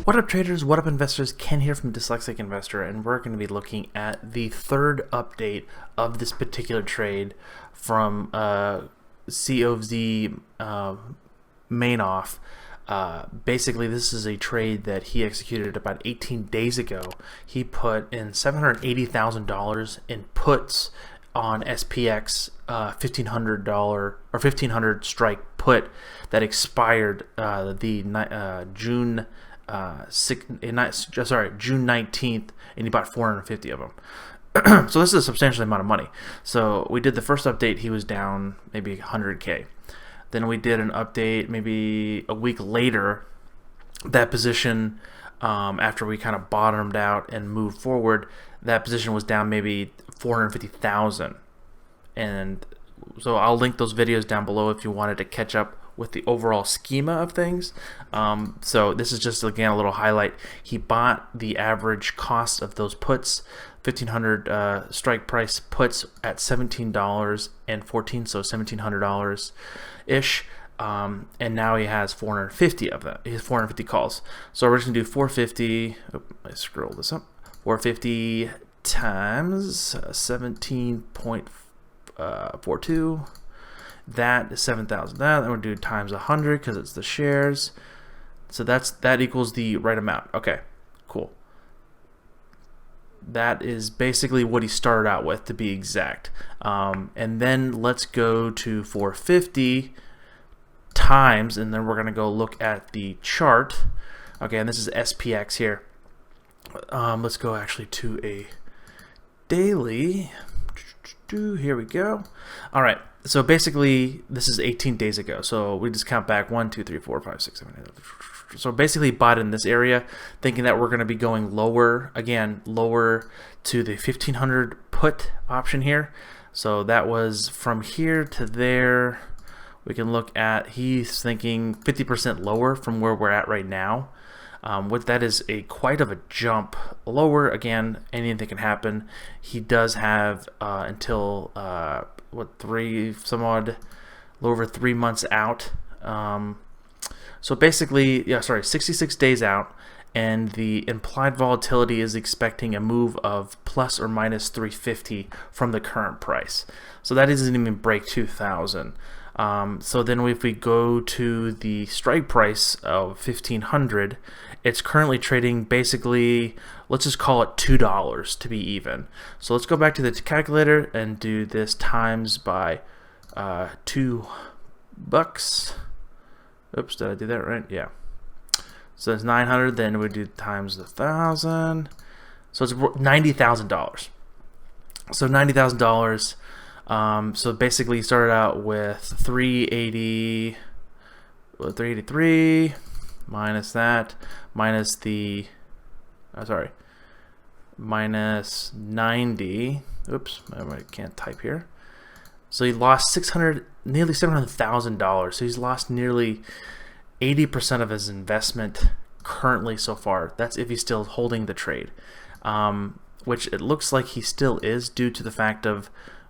What up traders, what up investors, Ken here from Dyslexic Investor, and we're going to be looking at the third update of this particular trade from COZ Mainoff. Basically, this is a trade that he executed about 18 days ago. He put in $780,000 in puts on SPX $1,500 or 1,500 strike put that expired June 19th, and he bought 450 of them. So this is a substantial amount of money. So we did the first update, he was down maybe 100K. Then we did an update maybe a week later. That position, after we kind of bottomed out and moved forward, that position was down maybe 450,000. And so I'll link those videos down below if you wanted to catch up with the overall schema of things. So this is just, again, a little highlight. He bought the average cost of those puts, 1,500 strike price puts at $17.14, so $1,700 ish. And now he has 450 of that. He has 450 calls. So we're just gonna do 450. Oh, I scroll this up. 450 times 17.42. That is 7,000. That then we're gonna do times 100 because it's the shares. So that equals the right amount. Okay, cool. That is basically what he started out with, to be exact. And then let's go to 450 times, and then we're gonna go look at the chart. Okay, and this is SPX here. Let's go actually to a daily. Here we go. All right. So basically, this is 18 days ago. So we just count back 1, 2, 3, 4, 5, 6, 7, 8. So basically, bought in this area, thinking that we're going to be going lower again, lower to the 1,500 put option here. So that was from here to there. We can look at, he's thinking 50% lower from where we're at right now. What that is quite of a jump lower. Again, anything can happen. He does have until a little over 3 months out. So basically, 66 days out, and the implied volatility is expecting a move of plus or minus 350 from the current price. So that doesn't even break 2,000. So then if we go to the strike price of 1,500, it's currently trading basically, let's just call it $2 to be even. So let's go back to the calculator and do this times by $2. Oops, did I do that right? Yeah. So it's 900, then we do times 1,000. So it's $90,000. So $90,000. So basically, you started out with 383 minus that, minus the, minus 90. Oops, I can't type here. So he lost nearly $700,000. So he's lost nearly 80% of his investment currently so far. That's if he's still holding the trade, which it looks like he still is, due to the fact of,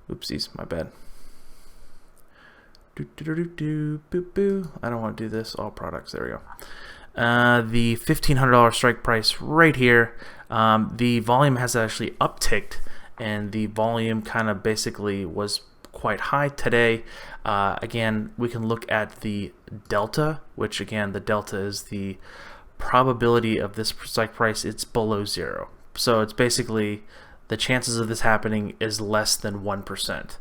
oopsies, my bad. I don't want to do this. All products. There we go. The $1,500 strike price right here. The volume has actually upticked, and the volume kind of basically was quite high today. Again, we can look at the delta, which again, the delta is the probability of this strike price. It's below 0. So it's basically, the chances of this happening is less than 1%.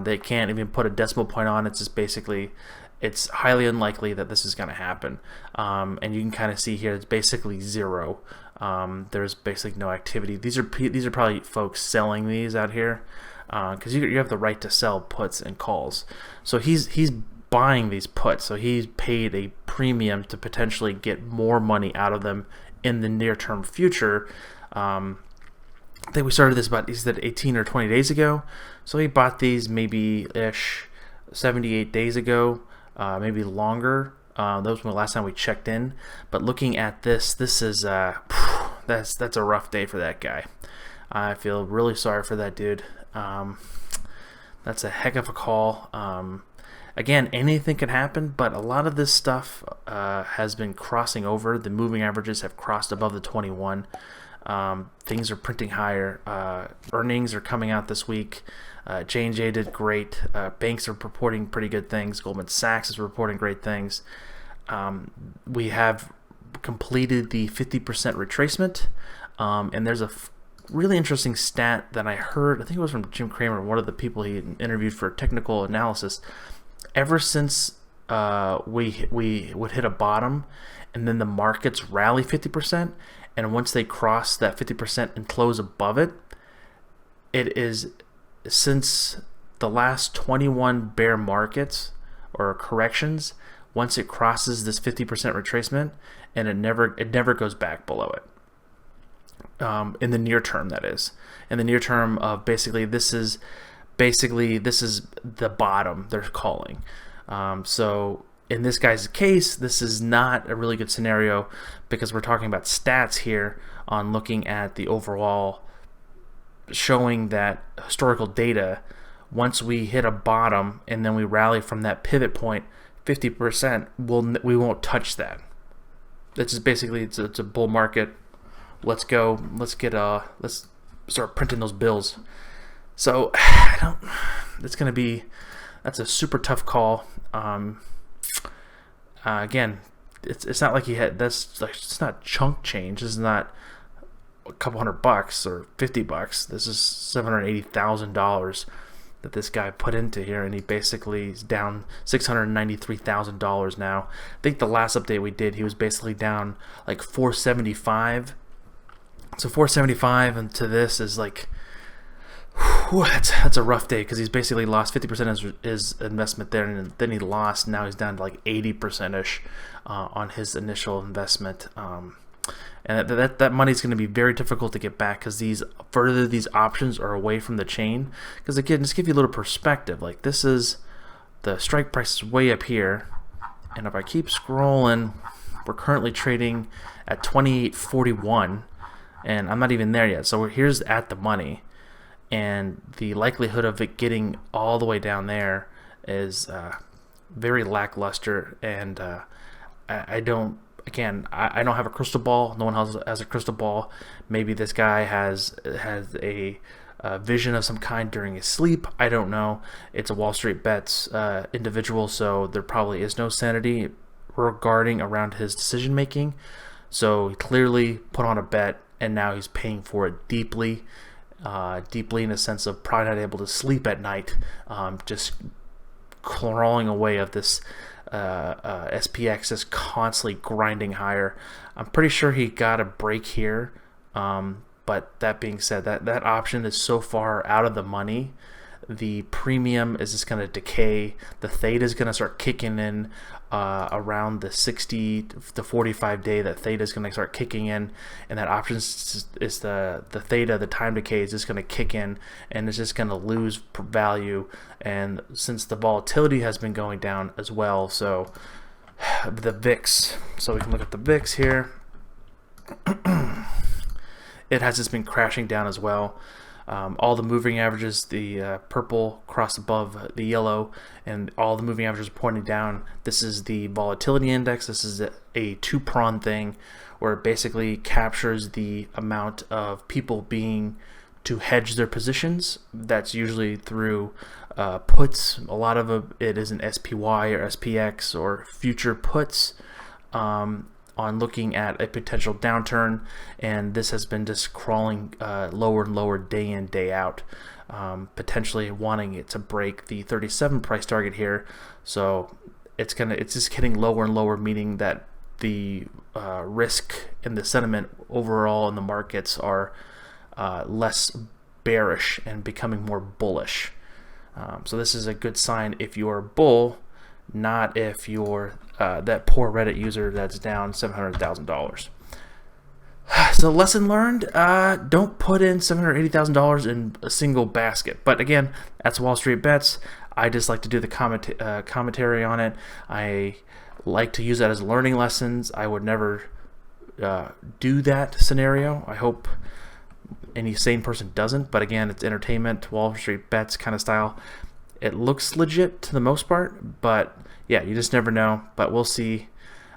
They can't even put a decimal point on it. It's just basically, it's highly unlikely that this is going to happen. And you can kind of see here, it's basically 0. There's basically no activity. These are probably folks selling these out here, because you have the right to sell puts and calls. So he's buying these puts. So he's paid a premium to potentially get more money out of them in the near-term future. I think we started this about, he said 18 or 20 days ago. So he bought these maybe-ish 78 days ago, maybe longer. That was the last time we checked in. But looking at this is that's a rough day for that guy. I feel really sorry for that dude. That's a heck of a call. again, anything can happen, but a lot of this stuff has been crossing over. The moving averages have crossed above the 21. Things are printing higher. Earnings are coming out this week. J&J did great. Banks are reporting pretty good things. Goldman Sachs is reporting great things. We have completed the 50% retracement, and there's a really interesting stat that I heard. I think it was from Jim Cramer, one of the people he interviewed for technical analysis. Ever since we would hit a bottom, and then the markets rally 50%, and once they cross that 50% and close above it, it is since the last 21 bear markets or corrections, once it crosses this 50% retracement, and it never goes back below it. In the near term, that is. In the near term of basically this is the bottom they're calling. So in this guy's case, this is not a really good scenario because we're talking about stats here on looking at the overall, showing that historical data. Once we hit a bottom and then we rally from that pivot point 50%, we won't touch that. It's just basically it's a bull market. Let's go. Let's start printing those bills. So that's a super tough call. Again, it's not like it's not chunk change. This is not a couple $100 or $50. This is $780,000 that this guy put into here, and he basically is down $693,000 now. I think the last update we did, he was basically down like $475. So 475 and to this is like, whew, that's a rough day because he's basically lost 50% of his investment there, and then he lost. Now he's down to like 80%ish on his initial investment. And that money's going to be very difficult to get back because these options are away from the chain. Because again, just give you a little perspective, like this is the strike price is way up here, and if I keep scrolling, we're currently trading at 28.41, and I'm not even there yet. So here's at the money, and the likelihood of it getting all the way down there is very lackluster. And I don't have a crystal ball. No one else has a crystal ball. Maybe this guy has a vision of some kind during his sleep. I don't know. It's a Wall Street Bets individual, so there probably is no sanity regarding around his decision making. So he clearly put on a bet, and now he's paying for it deeply in a sense of probably not able to sleep at night, just crawling away of this SPX is constantly grinding higher. I'm pretty sure he got a break here, but that being said, that option is so far out of the money. The premium is just going to decay. The theta is going to start kicking in around the 60 to 45 day. That theta is going to start kicking in, and that option is the theta, the time decay is just going to kick in, and it's just going to lose value. And since the volatility has been going down as well, so the VIX, so we can look at the VIX here. It has just been crashing down as well. All the moving averages, the purple crossed above the yellow, and all the moving averages are pointing down. This is the volatility index. This is a two-prong thing where it basically captures the amount of people being to hedge their positions. That's usually through puts. A lot of it is an SPY or SPX or future puts. On looking at a potential downturn, and this has been just crawling lower and lower day in, day out, potentially wanting it to break the 37 price target here. So it's just getting lower and lower, meaning that the risk and the sentiment overall in the markets are less bearish and becoming more bullish. So this is a good sign if you're a bull, not if you're that poor Reddit user that's down $700,000. So lesson learned, don't put in $780,000 in a single basket. But again, that's Wall Street Bets. I just like to do the commentary on it. I like to use that as learning lessons. I would never do that scenario. I hope any sane person doesn't. But again, it's entertainment, Wall Street Bets kind of style. it looks legit to the most part, but yeah, you just never know. But we'll see.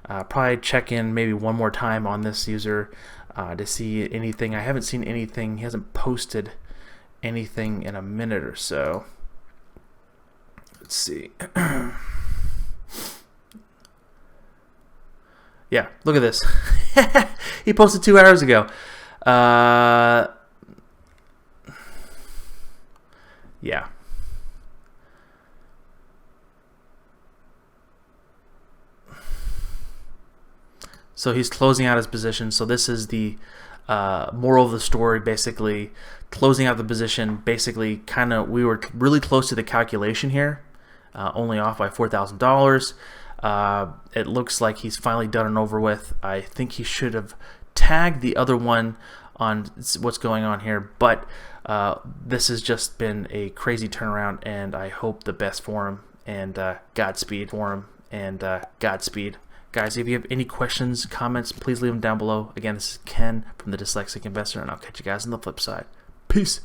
Probably check in maybe one more time on this user to see anything. I haven't seen anything. He hasn't posted anything in a minute or so. Let's see. Yeah, look at this. He posted 2 hours ago. Yeah. So he's closing out his position. So this is the moral of the story, basically. Closing out the position, basically, kind of, we were really close to the calculation here, only off by $4,000. It looks like he's finally done and over with. I think he should have tagged the other one on what's going on here, but this has just been a crazy turnaround, and I hope the best for him, and Godspeed for him, and Godspeed. Guys, if you have any questions, comments, please leave them down below. Again, this is Ken from the Dyslexic Investor, and I'll catch you guys on the flip side. Peace.